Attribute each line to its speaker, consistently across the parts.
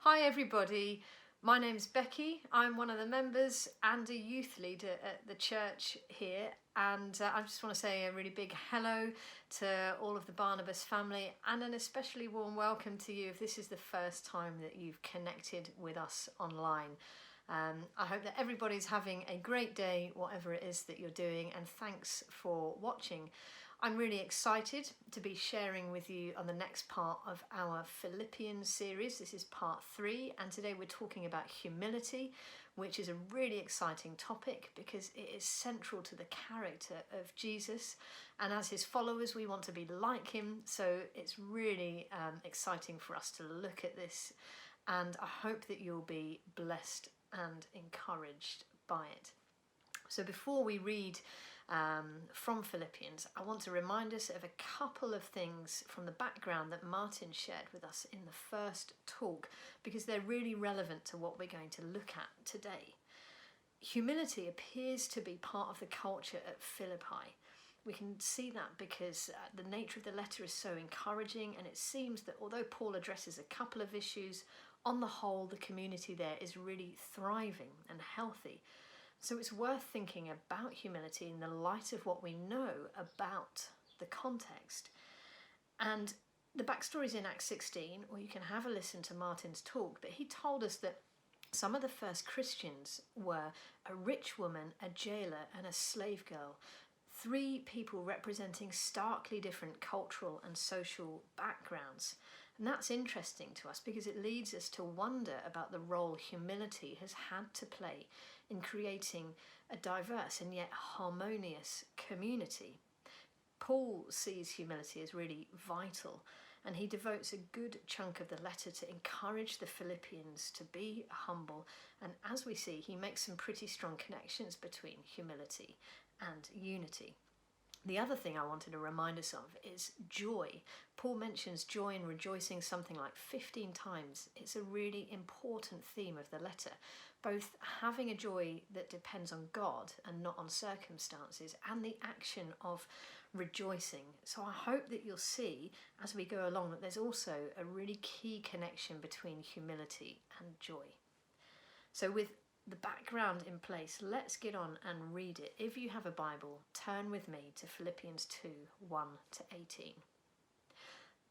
Speaker 1: Hi everybody, my name's Becky. I'm one of the members and a youth leader at the church here, and I just want to say a really big hello to all of the Barnabas family and an especially warm welcome to you if this is the first time that you've connected with us online. I hope that everybody's having a great day, whatever it is that you're doing, and thanks for watching. I'm really excited to be sharing with you on the next part of our Philippians series. This is part 3, and today we're talking about humility, which is a really exciting topic because it is central to the character of Jesus, and as his followers we want to be like him, so it's really exciting for us to look at this, and I hope that you'll be blessed and encouraged by it. So before we read from Philippians, I want to remind us of a couple of things from the background that Martin shared with us in the first talk, because they're really relevant to what we're going to look at today. Humility appears to be part of the culture at Philippi. We can see that because the nature of the letter is so encouraging, and it seems that although Paul addresses a couple of issues, on the whole the community there is really thriving and healthy. So it's worth thinking about humility in the light of what we know about the context. And the backstory is in Acts 16, or you can have a listen to Martin's talk, but he told us that some of the first Christians were a rich woman, a jailer, and a slave girl. 3 people representing starkly different cultural and social backgrounds. And that's interesting to us because it leads us to wonder about the role humility has had to play in creating a diverse and yet harmonious community. Paul sees humility as really vital, and he devotes a good chunk of the letter to encourage the Philippians to be humble, and as we see, he makes some pretty strong connections between humility and unity. The other thing I wanted to remind us of is joy. Paul mentions joy and rejoicing something like 15 times. It's a really important theme of the letter, both having a joy that depends on God and not on circumstances, and the action of rejoicing. So I hope that you'll see as we go along that there's also a really key connection between humility and joy. So with the background in place, let's get on and read it. If you have a Bible, turn with me to Philippians 2, 1 to 18.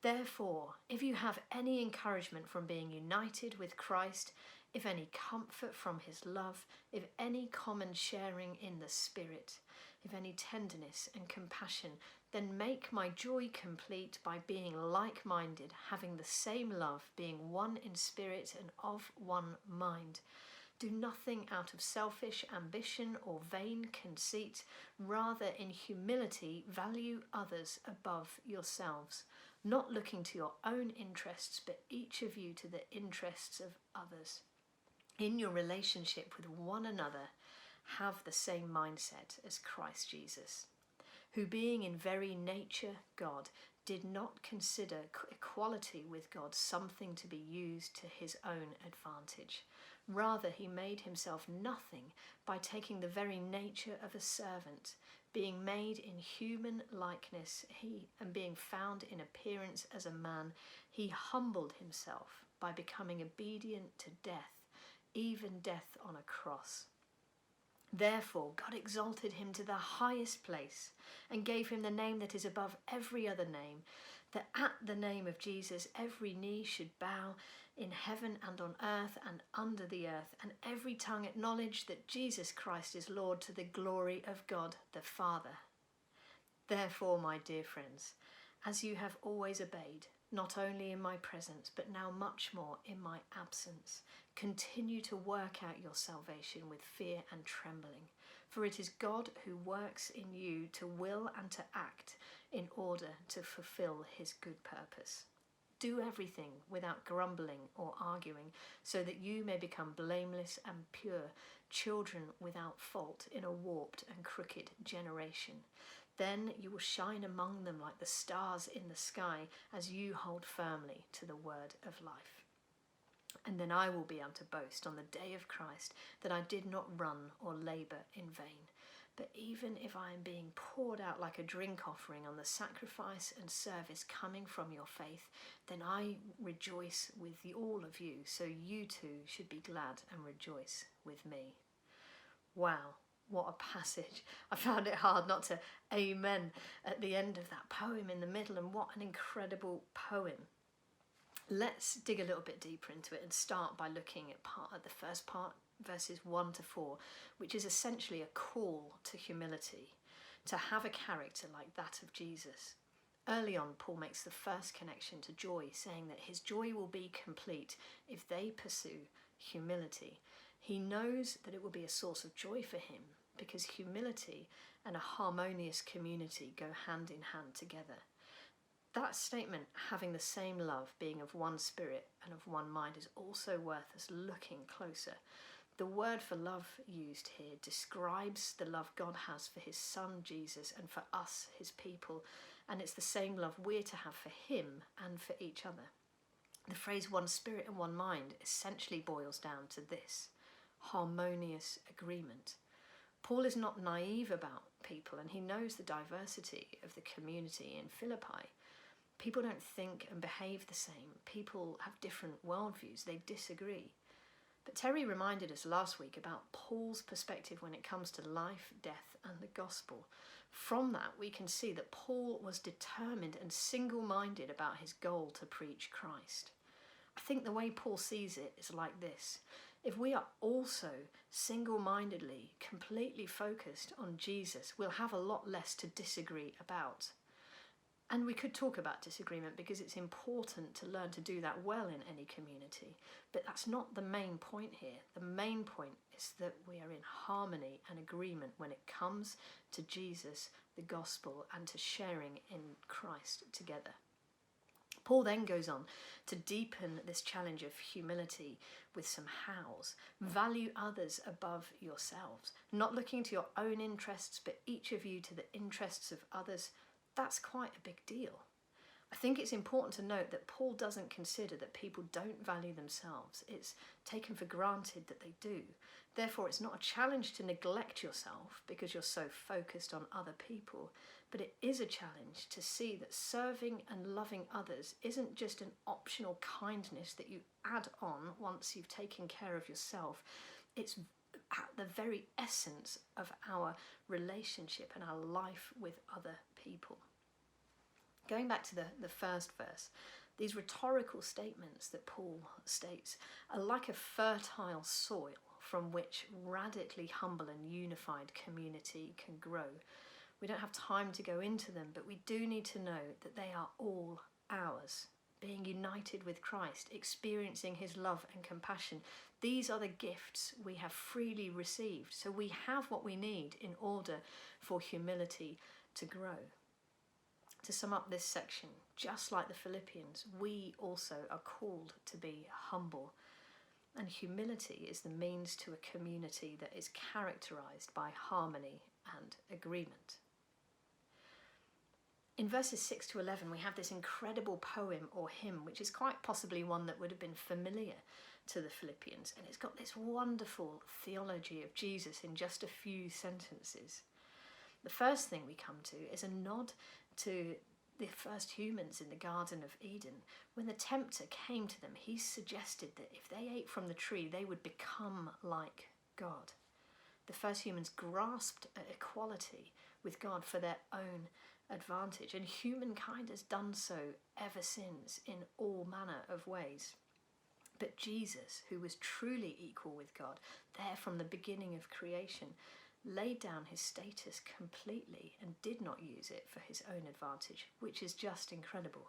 Speaker 1: Therefore, if you have any encouragement from being united with Christ, if any comfort from his love, if any common sharing in the Spirit, if any tenderness and compassion, then make my joy complete by being like-minded, having the same love, being one in spirit and of one mind. Do nothing out of selfish ambition or vain conceit. Rather, in humility, value others above yourselves, not looking to your own interests, but each of you to the interests of others. In your relationship with one another, have the same mindset as Christ Jesus, who being in very nature God, did not consider equality with God something to be used to his own advantage. Rather, he made himself nothing by taking the very nature of a servant, being made in human likeness, and being found in appearance as a man, he humbled himself by becoming obedient to death, even death on a cross. Therefore, God exalted him to the highest place and gave him the name that is above every other name, that at the name of Jesus every knee should bow in heaven and on earth and under the earth, and every tongue acknowledge that Jesus Christ is Lord, to the glory of God the Father. Therefore, my dear friends, as you have always obeyed, not only in my presence, but now much more in my absence, continue to work out your salvation with fear and trembling, for it is God who works in you to will and to act in order to fulfill his good purpose. Do everything without grumbling or arguing, so that you may become blameless and pure, children without fault in a warped and crooked generation. Then you will shine among them like the stars in the sky, as you hold firmly to the word of life. And then I will be able to boast on the day of Christ that I did not run or labour in vain. But even if I am being poured out like a drink offering on the sacrifice and service coming from your faith, then I rejoice with all of you, so you too should be glad and rejoice with me. Wow, what a passage. I found it hard not to amen at the end of that poem in the middle, and what an incredible poem. Let's dig a little bit deeper into it and start by looking at the first part, verses 1 to 4, which is essentially a call to humility, to have a character like that of Jesus. Early on, Paul makes the first connection to joy, saying that his joy will be complete if they pursue humility. He knows that it will be a source of joy for him because humility and a harmonious community go hand in hand together. That statement, having the same love, being of one spirit and of one mind, is also worth us looking closer. The word for love used here describes the love God has for his son Jesus and for us, his people, and it's the same love we're to have for him and for each other. The phrase one spirit and one mind essentially boils down to this: harmonious agreement. Paul is not naive about people, and he knows the diversity of the community in Philippi. People don't think and behave the same. People have different worldviews. They disagree. But Terry reminded us last week about Paul's perspective when it comes to life, death, and the gospel. From that, we can see that Paul was determined and single-minded about his goal to preach Christ. I think the way Paul sees it is like this: if we are also single-mindedly, completely focused on Jesus, we'll have a lot less to disagree about. And we could talk about disagreement because it's important to learn to do that well in any community. But that's not the main point here. The main point is that we are in harmony and agreement when it comes to Jesus, the gospel, and to sharing in Christ together. Paul then goes on to deepen this challenge of humility with some hows. Value others above yourselves, not looking to your own interests, but each of you to the interests of others. That's quite a big deal. I think it's important to note that Paul doesn't consider that people don't value themselves. It's taken for granted that they do. Therefore, it's not a challenge to neglect yourself because you're so focused on other people, but it is a challenge to see that serving and loving others isn't just an optional kindness that you add on once you've taken care of yourself. It's at the very essence of our relationship and our life with other people. Going back to the first verse, these rhetorical statements that Paul states are like a fertile soil from which radically humble and unified community can grow. We don't have time to go into them, but we do need to know that they are all ours. Being united with Christ, experiencing his love and compassion, these are the gifts we have freely received. So we have what we need in order for humility to grow. To sum up this section, just like the Philippians, we also are called to be humble. And humility is the means to a community that is characterized by harmony and agreement. In verses 6 to 11, we have this incredible poem or hymn, which is quite possibly one that would have been familiar to the Philippians. And it's got this wonderful theology of Jesus in just a few sentences. The first thing we come to is a nod to the first humans in the Garden of Eden. When the tempter came to them, he suggested that if they ate from the tree, they would become like God. The first humans grasped at equality with God for their own advantage, and humankind has done so ever since in all manner of ways. But Jesus, who was truly equal with God, there from the beginning of creation, laid down his status completely and did not use it for his own advantage, which is just incredible.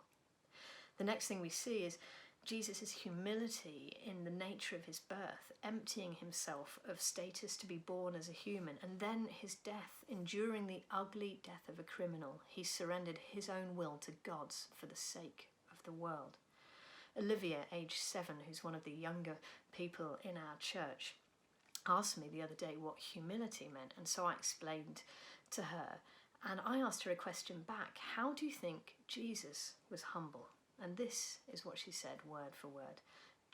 Speaker 1: The next thing we see is Jesus' humility in the nature of his birth, emptying himself of status to be born as a human, and then his death, enduring the ugly death of a criminal. He surrendered his own will to God's for the sake of the world. Olivia, age 7, who's one of the younger people in our church, asked me the other day what humility meant, and so I explained to her, and I asked her a question back: how do you think Jesus was humble? And this is what she said word for word: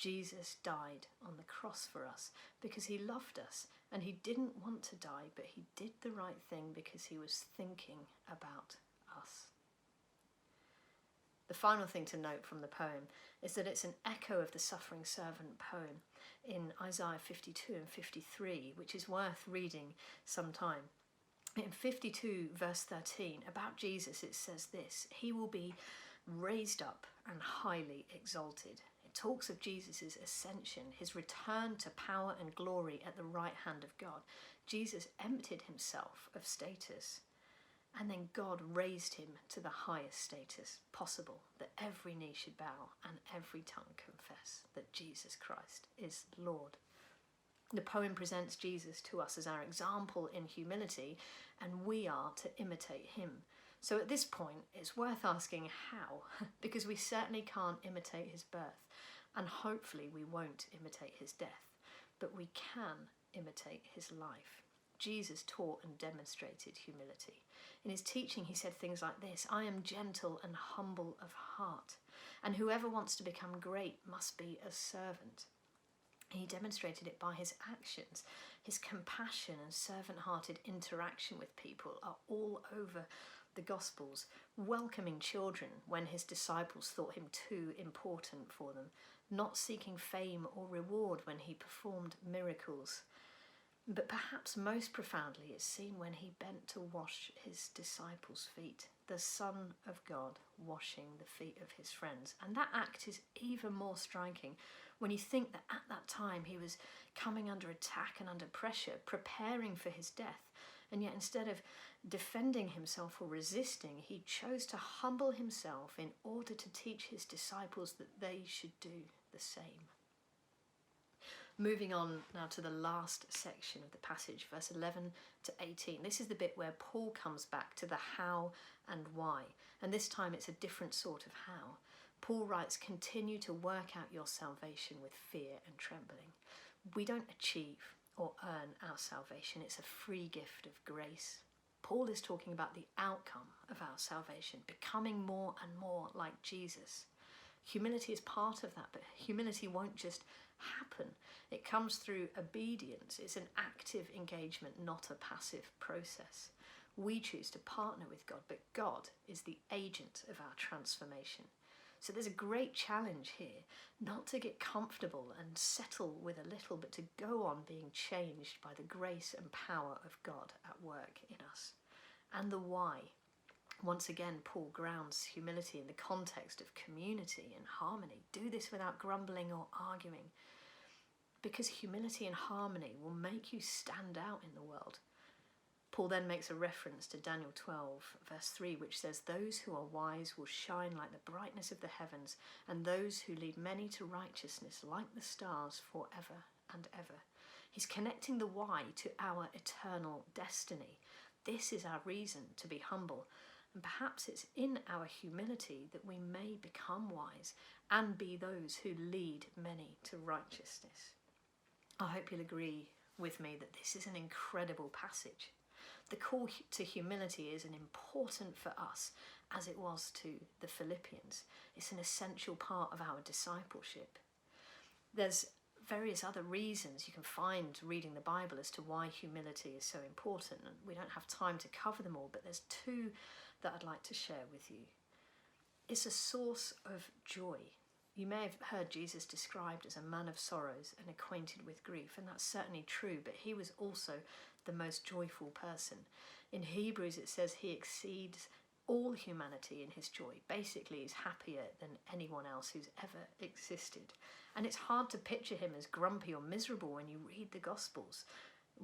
Speaker 1: Jesus died on the cross for us because he loved us, and he didn't want to die, but he did the right thing because he was thinking about us. The final thing to note from the poem is that it's an echo of the suffering servant poem in Isaiah 52 and 53, which is worth reading sometime. In 52 verse 13, about Jesus, it says this: he will be raised up and highly exalted. It talks of Jesus' ascension, his return to power and glory at the right hand of God. Jesus emptied himself of status, and then God raised him to the highest status possible, that every knee should bow and every tongue confess that Jesus Christ is Lord. The poem presents Jesus to us as our example in humility, and we are to imitate him. So at this point, it's worth asking how, because we certainly can't imitate his birth, and hopefully we won't imitate his death, but we can imitate his life. Jesus taught and demonstrated humility. In his teaching, he said things like this: I am gentle and humble of heart, and whoever wants to become great must be a servant. He demonstrated it by his actions. His compassion and servant-hearted interaction with people are all over the Gospels, welcoming children when his disciples thought him too important for them, not seeking fame or reward when he performed miracles. But perhaps most profoundly it's seen when he bent to wash his disciples' feet, the Son of God washing the feet of his friends. And that act is even more striking when you think that at that time he was coming under attack and under pressure, preparing for his death. And yet instead of defending himself or resisting, he chose to humble himself in order to teach his disciples that they should do the same. Moving on now to the last section of the passage, verse 11 to 18. This is the bit where Paul comes back to the how and why. And this time it's a different sort of how. Paul writes, continue to work out your salvation with fear and trembling. We don't achieve or earn our salvation. It's a free gift of grace. Paul is talking about the outcome of our salvation, becoming more and more like Jesus. Humility is part of that, but humility won't just happen. It comes through obedience. It's an active engagement, not a passive process. We choose to partner with God, but God is the agent of our transformation. So there's a great challenge here, not to get comfortable and settle with a little, but to go on being changed by the grace and power of God at work in us. And the why. Once again, Paul grounds humility in the context of community and harmony. Do this without grumbling or arguing, because humility and harmony will make you stand out in the world. Paul then makes a reference to Daniel 12, verse 3, which says, those who are wise will shine like the brightness of the heavens, and those who lead many to righteousness like the stars forever and ever. He's connecting the why to our eternal destiny. This is our reason to be humble. And perhaps it's in our humility that we may become wise and be those who lead many to righteousness. I hope you'll agree with me that this is an incredible passage. The call to humility is an important for us as it was to the Philippians. It's an essential part of our discipleship. There's various other reasons you can find reading the Bible as to why humility is so important, and we don't have time to cover them all, but there's two that I'd like to share with you. It's a source of joy. You may have heard Jesus described as a man of sorrows and acquainted with grief, and that's certainly true, but he was also the most joyful person. In Hebrews it says he exceeds all humanity in his joy. Basically, he's happier than anyone else who's ever existed. And it's hard to picture him as grumpy or miserable when you read the Gospels.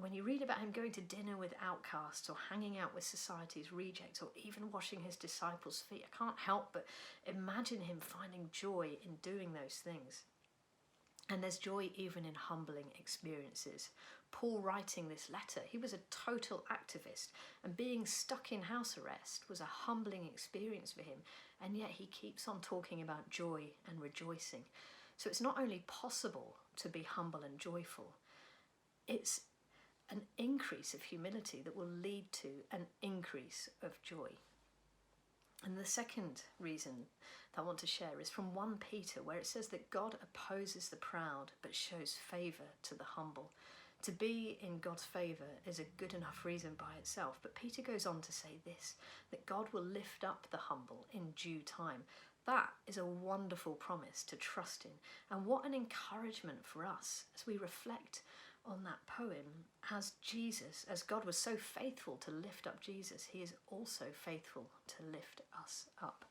Speaker 1: When you read about him going to dinner with outcasts or hanging out with society's rejects or even washing his disciples' feet, I can't help but imagine him finding joy in doing those things. And there's joy even in humbling experiences. Paul writing this letter, he was a total activist, and being stuck in house arrest was a humbling experience for him, and yet he keeps on talking about joy and rejoicing. So it's not only possible to be humble and joyful, it's an increase of humility that will lead to an increase of joy. And the second reason that I want to share is from 1 Peter, where it says that God opposes the proud but shows favour to the humble. To be in God's favour is a good enough reason by itself, but Peter goes on to say this, that God will lift up the humble in due time. That is a wonderful promise to trust in, and what an encouragement for us as we reflect on that poem. As God was so faithful to lift up Jesus, he is also faithful to lift us up.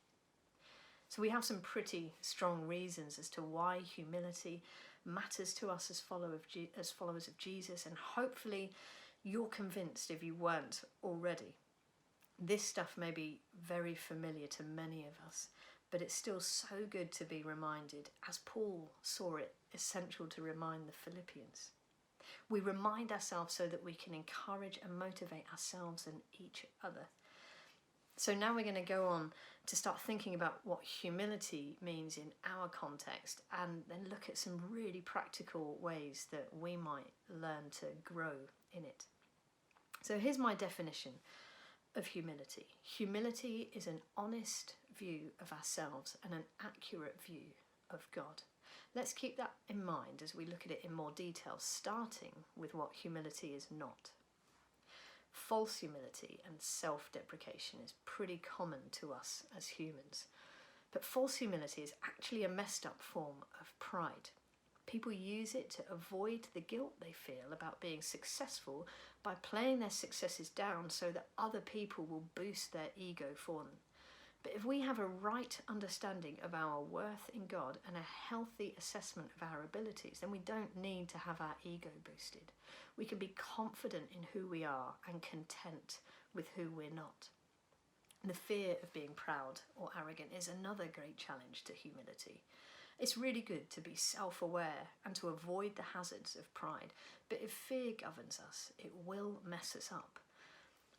Speaker 1: So we have some pretty strong reasons as to why humility matters to us as followers of Jesus, and hopefully you're convinced if you weren't already. This stuff may be very familiar to many of us, but it's still so good to be reminded, as Paul saw it essential to remind the Philippians. We remind ourselves so that we can encourage and motivate ourselves and each other. So now we're going to go on to start thinking about what humility means in our context, and then look at some really practical ways that we might learn to grow in it. So here's my definition of humility. Humility is an honest view of ourselves and an accurate view of God. Let's keep that in mind as we look at it in more detail, starting with what humility is not. False humility and self-deprecation is pretty common to us as humans. But false humility is actually a messed up form of pride. People use it to avoid the guilt they feel about being successful by playing their successes down so that other people will boost their ego for them. But if we have a right understanding of our worth in God and a healthy assessment of our abilities, then we don't need to have our ego boosted. We can be confident in who we are and content with who we're not. The fear of being proud or arrogant is another great challenge to humility. It's really good to be self-aware and to avoid the hazards of pride, but if fear governs us, it will mess us up.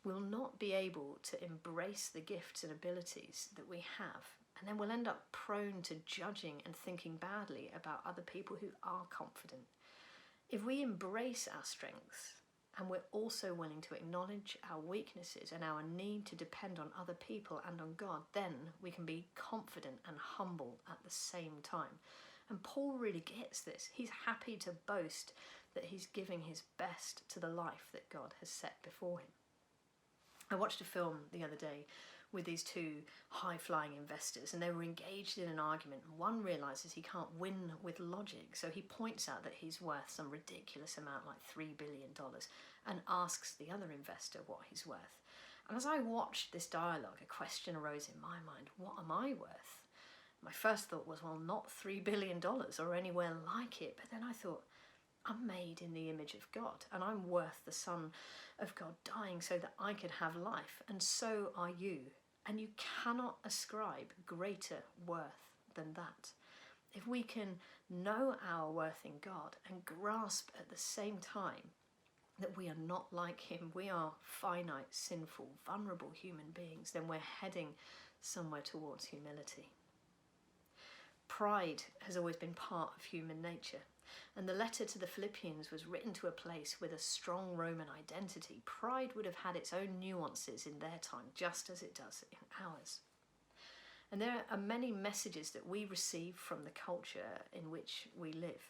Speaker 1: We'll not be able to embrace the gifts and abilities that we have, and then we'll end up prone to judging and thinking badly about other people who are confident. If we embrace our strengths and we're also willing to acknowledge our weaknesses and our need to depend on other people and on God, then we can be confident and humble at the same time. And Paul really gets this. He's happy to boast that he's giving his best to the life that God has set before him. I watched a film the other day with these two high-flying investors, and they were engaged in an argument, and one realises he can't win with logic, so he points out that he's worth some ridiculous amount, like $3 billion, and asks the other investor what he's worth. And as I watched this dialogue, a question arose in my mind: what am I worth? My first thought was, well, not $3 billion or anywhere like it, but then I thought, I'm made in the image of God, and I'm worth the Son of God dying so that I could have life, and so are you. And you cannot ascribe greater worth than that. If we can know our worth in God and grasp at the same time that we are not like him, we are finite, sinful, vulnerable human beings, then we're heading somewhere towards humility. Pride has always been part of human nature. And the letter to the Philippians was written to a place with a strong Roman identity. Pride would have had its own nuances in their time, just as it does in ours. And there are many messages that we receive from the culture in which we live.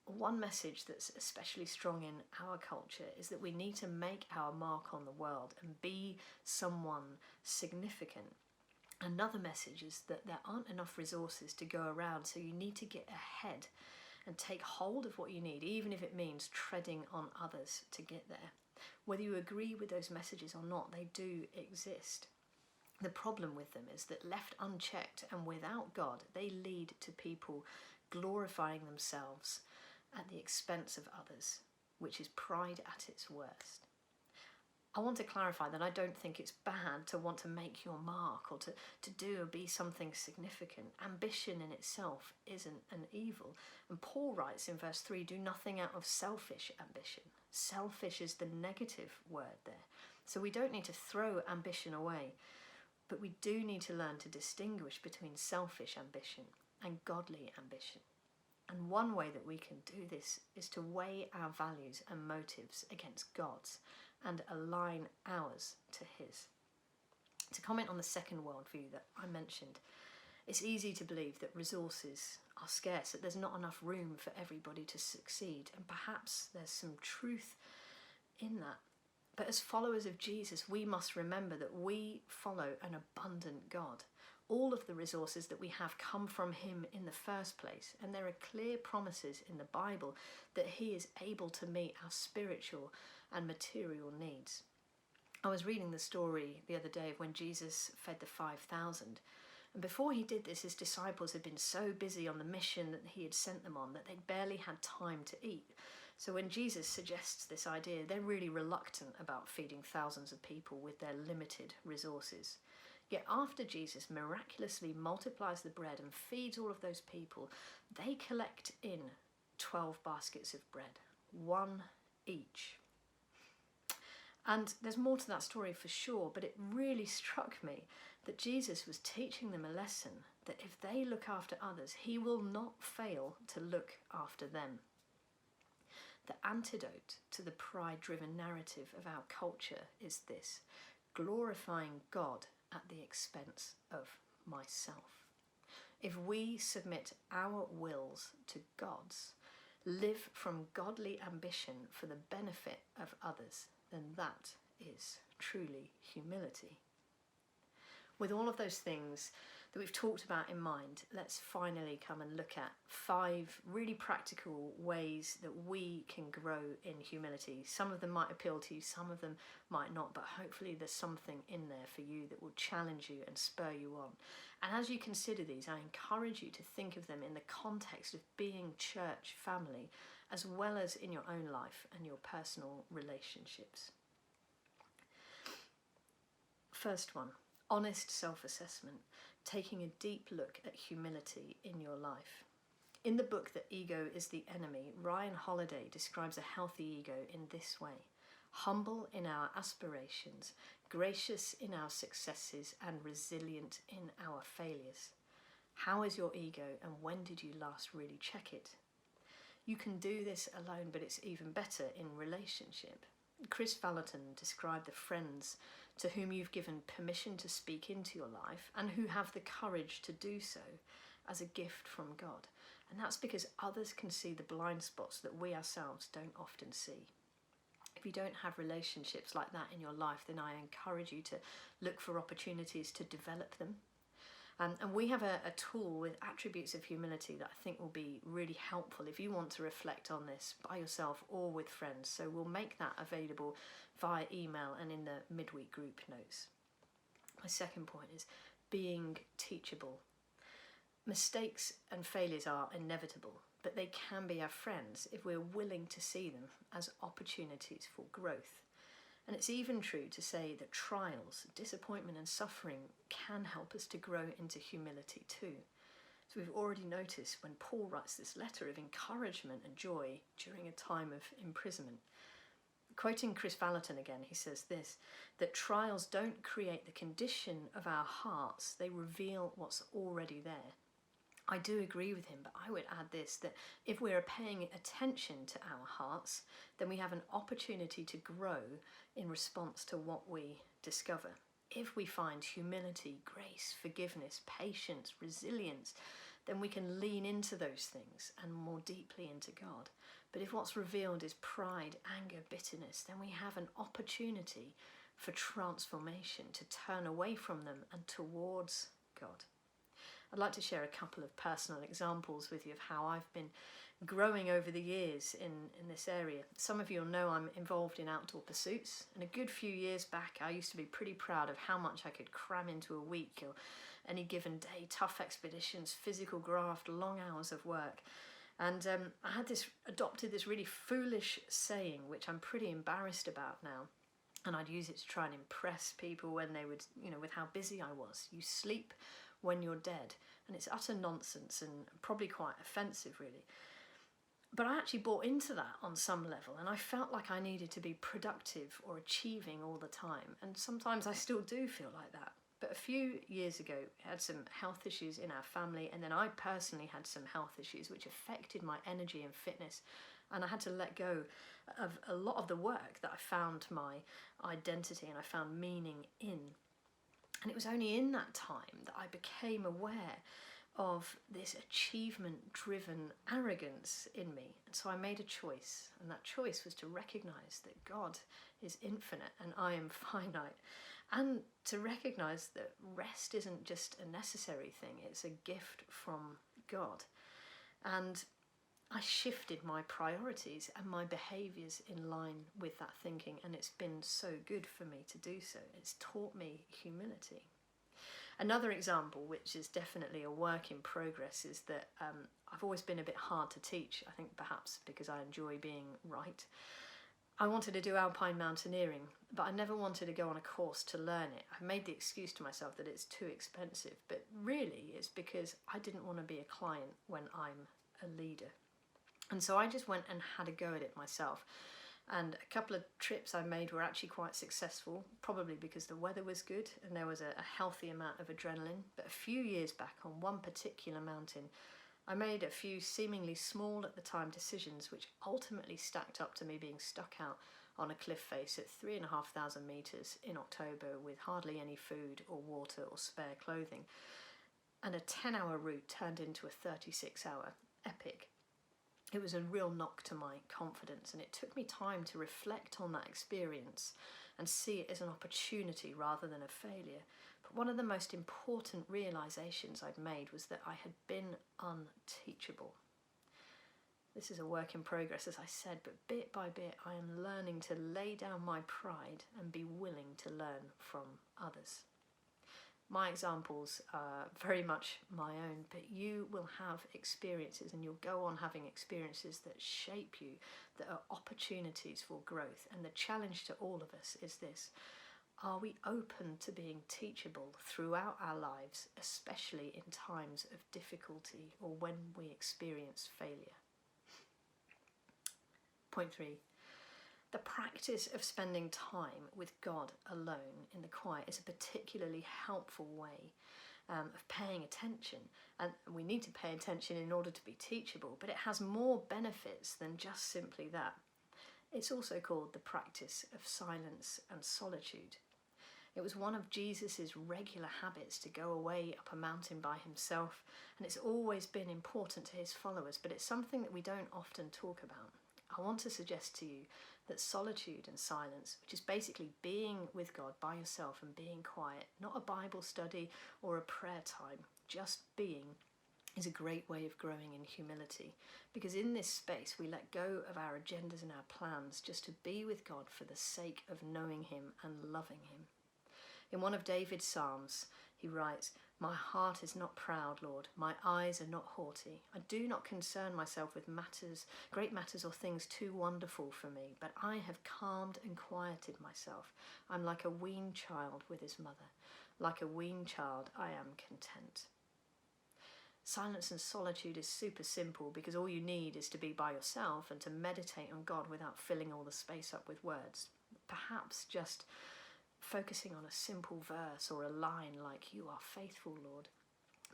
Speaker 1: One message that's especially strong in our culture is that we need to make our mark on the world and be someone significant. Another message is that there aren't enough resources to go around, so you need to get ahead and take hold of what you need, even if it means treading on others to get there. Whether you agree with those messages or not, they do exist. The problem with them is that left unchecked and without God, they lead to people glorifying themselves at the expense of others, which is pride at its worst. I want to clarify that I don't think it's bad to want to make your mark or to do or be something significant. Ambition in itself isn't an evil. And Paul writes in verse 3, do nothing out of selfish ambition. Selfish is the negative word there. So we don't need to throw ambition away, but we do need to learn to distinguish between selfish ambition and godly ambition. And one way that we can do this is to weigh our values and motives against God's and align ours to his. To comment on the second worldview that I mentioned, it's easy to believe that resources are scarce, that there's not enough room for everybody to succeed, and perhaps there's some truth in that. But as followers of Jesus, we must remember that we follow an abundant God. All of the resources that we have come from him in the first place, and there are clear promises in the Bible that he is able to meet our spiritual and material needs. I was reading the story the other day of when Jesus fed the 5,000. And before he did this, his disciples had been so busy on the mission that he had sent them on that they'd barely had time to eat. So when Jesus suggests this idea, they're really reluctant about feeding thousands of people with their limited resources. Yet after Jesus miraculously multiplies the bread and feeds all of those people, they collect in 12 baskets of bread, one each. And there's more to that story for sure, but it really struck me that Jesus was teaching them a lesson that if they look after others, he will not fail to look after them. The antidote to the pride-driven narrative of our culture is this: glorifying God at the expense of myself. If we submit our wills to God's, live from godly ambition for the benefit of others, then that is truly humility. With all of those things that we've talked about in mind, let's finally come and look at 5 really practical ways that we can grow in humility. Some of them might appeal to you, some of them might not, but hopefully there's something in there for you that will challenge you and spur you on. And as you consider these, I encourage you to think of them in the context of being church family, as well as in your own life and your personal relationships. First one, honest self-assessment, taking a deep look at humility in your life. In the book The Ego is the Enemy, Ryan Holiday describes a healthy ego in this way: humble in our aspirations, gracious in our successes, and resilient in our failures. How is your ego, and when did you last really check it? You can do this alone, but it's even better in relationship. Chris Vallotton described the friends to whom you've given permission to speak into your life and who have the courage to do so as a gift from God. And that's because others can see the blind spots that we ourselves don't often see. If you don't have relationships like that in your life, then I encourage you to look for opportunities to develop them. And we have a tool with attributes of humility that I think will be really helpful if you want to reflect on this by yourself or with friends. So we'll make that available via email and in the midweek group notes. My second point is being teachable. Mistakes and failures are inevitable, but they can be our friends if we're willing to see them as opportunities for growth. And it's even true to say that trials, disappointment and suffering can help us to grow into humility too. So we've already noticed when Paul writes this letter of encouragement and joy during a time of imprisonment. Quoting Chris Vallotton again, he says this, that trials don't create the condition of our hearts, they reveal what's already there. I do agree with him, but I would add this, that if we're paying attention to our hearts, then we have an opportunity to grow in response to what we discover. If we find humility, grace, forgiveness, patience, resilience, then we can lean into those things and more deeply into God. But if what's revealed is pride, anger, bitterness, then we have an opportunity for transformation, to turn away from them and towards God. I'd like to share a couple of personal examples with you of how I've been growing over the years in this area. Some of you will know I'm involved in outdoor pursuits, and a good few years back I used to be pretty proud of how much I could cram into a week or any given day. Tough expeditions, physical graft, long hours of work. And I had adopted this really foolish saying, which I'm pretty embarrassed about now. And I'd use it to try and impress people when they would, with how busy I was. You sleep when you're dead. And it's utter nonsense and probably quite offensive, really. But I actually bought into that on some level, and I felt like I needed to be productive or achieving all the time. And sometimes I still do feel like that. But a few years ago, we had some health issues in our family, and then I personally had some health issues which affected my energy and fitness. And I had to let go of a lot of the work that I found my identity and I found meaning in. And it was only in that time that I became aware of this achievement-driven arrogance in me. And so I made a choice, and that choice was to recognise that God is infinite and I am finite, and to recognise that rest isn't just a necessary thing, it's a gift from God. And I shifted my priorities and my behaviours in line with that thinking, and it's been so good for me to do so. It's taught me humility. Another example, which is definitely a work in progress, is that I've always been a bit hard to teach, I think perhaps because I enjoy being right. I wanted to do alpine mountaineering, but I never wanted to go on a course to learn it. I made the excuse to myself that it's too expensive, but really it's because I didn't want to be a client when I'm a leader. And so I just went and had a go at it myself. And a couple of trips I made were actually quite successful, probably because the weather was good and there was a healthy amount of adrenaline. But a few years back, on one particular mountain, I made a few seemingly small at the time decisions which ultimately stacked up to me being stuck out on a cliff face at 3,500 metres in October with hardly any food or water or spare clothing. And a 10-hour route turned into a 36-hour epic. It was a real knock to my confidence, and it took me time to reflect on that experience and see it as an opportunity rather than a failure. But one of the most important realisations I'd made was that I had been unteachable. This is a work in progress, as I said, but bit by bit I am learning to lay down my pride and be willing to learn from others. My examples are very much my own, but you will have experiences, and you'll go on having experiences that shape you, that are opportunities for growth. And the challenge to all of us is this: are we open to being teachable throughout our lives, especially in times of difficulty or when we experience failure? Point 3. The practice of spending time with God alone in the quiet is a particularly helpful way of paying attention. And we need to pay attention in order to be teachable, but it has more benefits than just simply that. It's also called the practice of silence and solitude. It was one of Jesus's regular habits to go away up a mountain by himself, and it's always been important to his followers, but it's something that we don't often talk about. I want to suggest to you that solitude and silence, which is basically being with God by yourself and being quiet, not a Bible study or a prayer time, just being, is a great way of growing in humility. Because in this space we let go of our agendas and our plans just to be with God for the sake of knowing him and loving him. In one of David's Psalms, he writes, "My heart is not proud, Lord. My eyes are not haughty. I do not concern myself with great matters or things too wonderful for me, but I have calmed and quieted myself. I'm like a weaned child with his mother. Like a weaned child, I am content." Silence and solitude is super simple because all you need is to be by yourself and to meditate on God without filling all the space up with words. Perhaps just focusing on a simple verse or a line like, "You are faithful, Lord."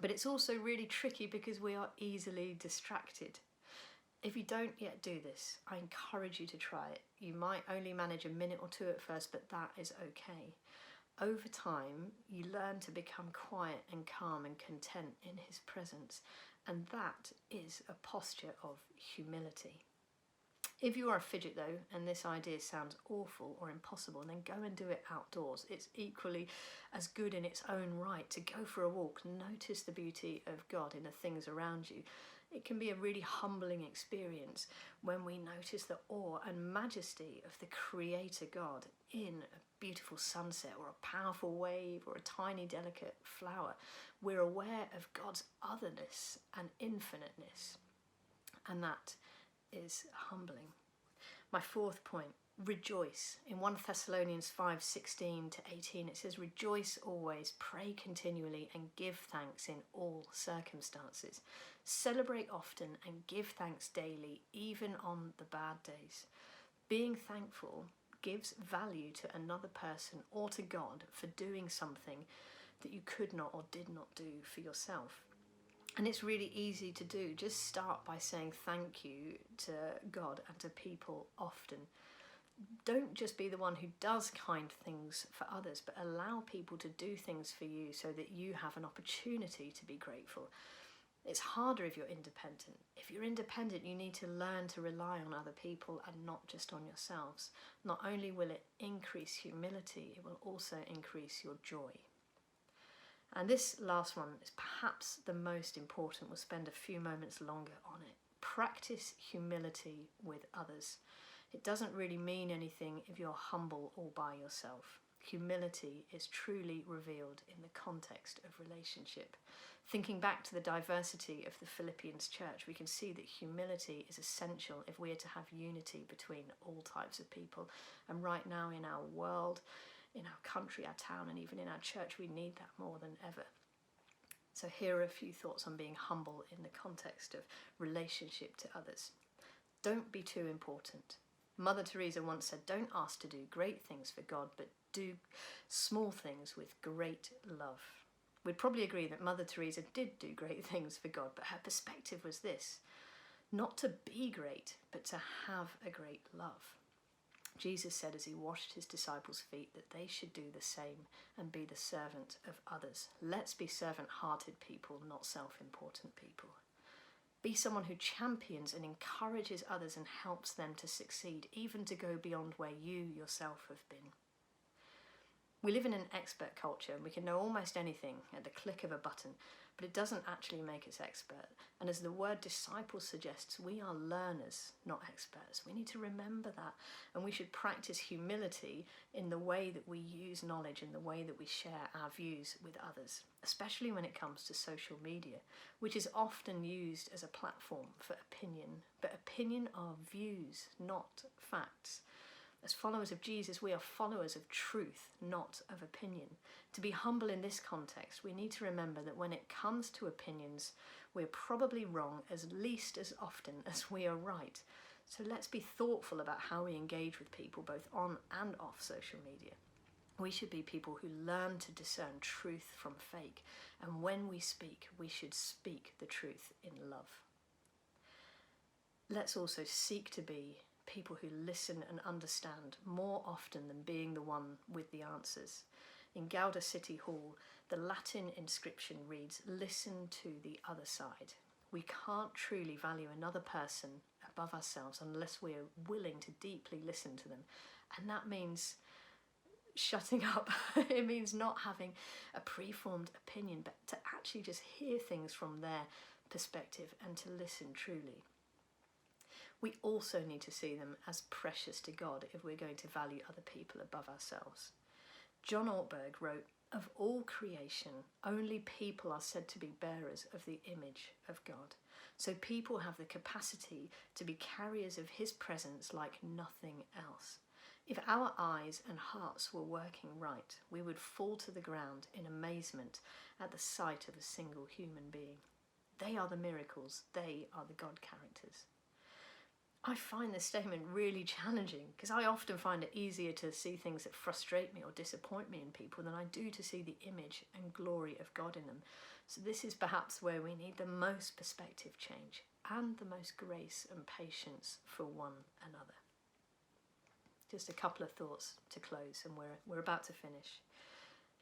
Speaker 1: But it's also really tricky because we are easily distracted. If you don't yet do this, I encourage you to try it. You might only manage a minute or two at first, but that is okay. Over time, you learn to become quiet and calm and content in his presence, and that is a posture of humility. If you are a fidget though, and this idea sounds awful or impossible, then go and do it outdoors. It's equally as good in its own right to go for a walk, notice the beauty of God in the things around you. It can be a really humbling experience when we notice the awe and majesty of the Creator God in a beautiful sunset or a powerful wave or a tiny delicate flower. We're aware of God's otherness and infiniteness, and that is humbling. My fourth point, rejoice. In 1 Thessalonians 5:16-18 it says, "Rejoice always, pray continually, and give thanks in all circumstances. Celebrate often and give thanks daily, even on the bad days." Being thankful gives value to another person or to God for doing something that you could not or did not do for yourself. And it's really easy to do. Just start by saying thank you to God and to people often. Don't just be the one who does kind things for others, but allow people to do things for you so that you have an opportunity to be grateful. It's harder if you're independent. If you're independent, you need to learn to rely on other people and not just on yourselves. Not only will it increase humility, it will also increase your joy. And this last one is perhaps the most important. We'll spend a few moments longer on it. Practice humility with others. It doesn't really mean anything if you're humble all by yourself. Humility is truly revealed in the context of relationship. Thinking back to the diversity of the Philippians church, we can see that humility is essential if we are to have unity between all types of people. And right now in our world, in our country, our town, and even in our church, we need that more than ever. So here are a few thoughts on being humble in the context of relationship to others. Don't be too important. Mother Teresa once said, don't ask to do great things for God, but do small things with great love. We'd probably agree that Mother Teresa did do great things for God, but her perspective was this: not to be great, but to have a great love. Jesus said as he washed his disciples' feet that they should do the same and be the servant of others. Let's be servant-hearted people, not self-important people. Be someone who champions and encourages others and helps them to succeed, even to go beyond where you yourself have been. We live in an expert culture and we can know almost anything at the click of a button, but it doesn't actually make us expert. And as the word disciple suggests, we are learners, not experts. We need to remember that, and we should practice humility in the way that we use knowledge and the way that we share our views with others, especially when it comes to social media, which is often used as a platform for opinion, but opinion are views, not facts. As followers of Jesus, we are followers of truth, not of opinion. To be humble in this context, we need to remember that when it comes to opinions, we're probably wrong at least as often as we are right. So let's be thoughtful about how we engage with people, both on and off social media. We should be people who learn to discern truth from fake, and when we speak, we should speak the truth in love. Let's also seek to be people who listen and understand more often than being the one with the answers. In Gouda City Hall, the Latin inscription reads, "Listen to the other side." We can't truly value another person above ourselves unless we are willing to deeply listen to them. And that means shutting up. It means not having a preformed opinion, but to actually just hear things from their perspective and to listen truly. We also need to see them as precious to God if we're going to value other people above ourselves. John Ortberg wrote, "Of all creation, only people are said to be bearers of the image of God. So people have the capacity to be carriers of his presence like nothing else. If our eyes and hearts were working right, we would fall to the ground in amazement at the sight of a single human being. They are the miracles, they are the God characters." I find this statement really challenging because I often find it easier to see things that frustrate me or disappoint me in people than I do to see the image and glory of God in them. So this is perhaps where we need the most perspective change and the most grace and patience for one another. Just a couple of thoughts to close, and we're about to finish.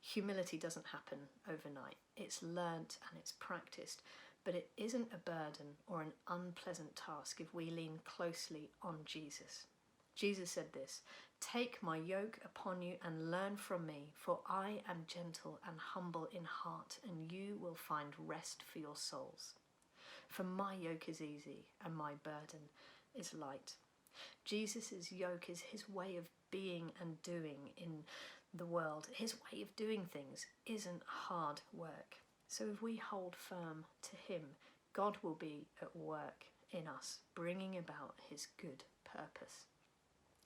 Speaker 1: Humility doesn't happen overnight. It's learnt and it's practiced. But it isn't a burden or an unpleasant task if we lean closely on Jesus. Jesus said this, "Take my yoke upon you and learn from me, for I am gentle and humble in heart, and you will find rest for your souls. For my yoke is easy and my burden is light." Jesus' yoke is his way of being and doing in the world. His way of doing things isn't hard work. So if we hold firm to him, God will be at work in us, bringing about his good purpose.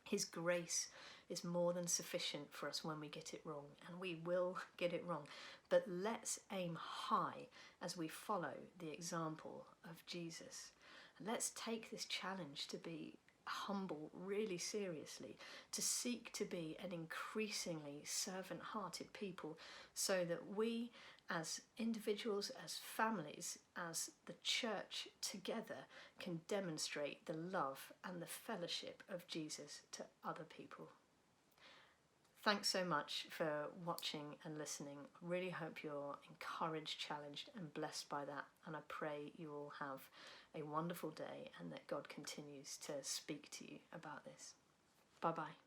Speaker 1: His grace is more than sufficient for us when we get it wrong, and we will get it wrong. But let's aim high as we follow the example of Jesus. And let's take this challenge to be humble really seriously, to seek to be an increasingly servant-hearted people so that we as individuals, as families, as the church together can demonstrate the love and the fellowship of Jesus to other people. Thanks so much for watching and listening. I really hope you're encouraged, challenged and blessed by that, and I pray you all have a wonderful day and that God continues to speak to you about this. Bye-bye.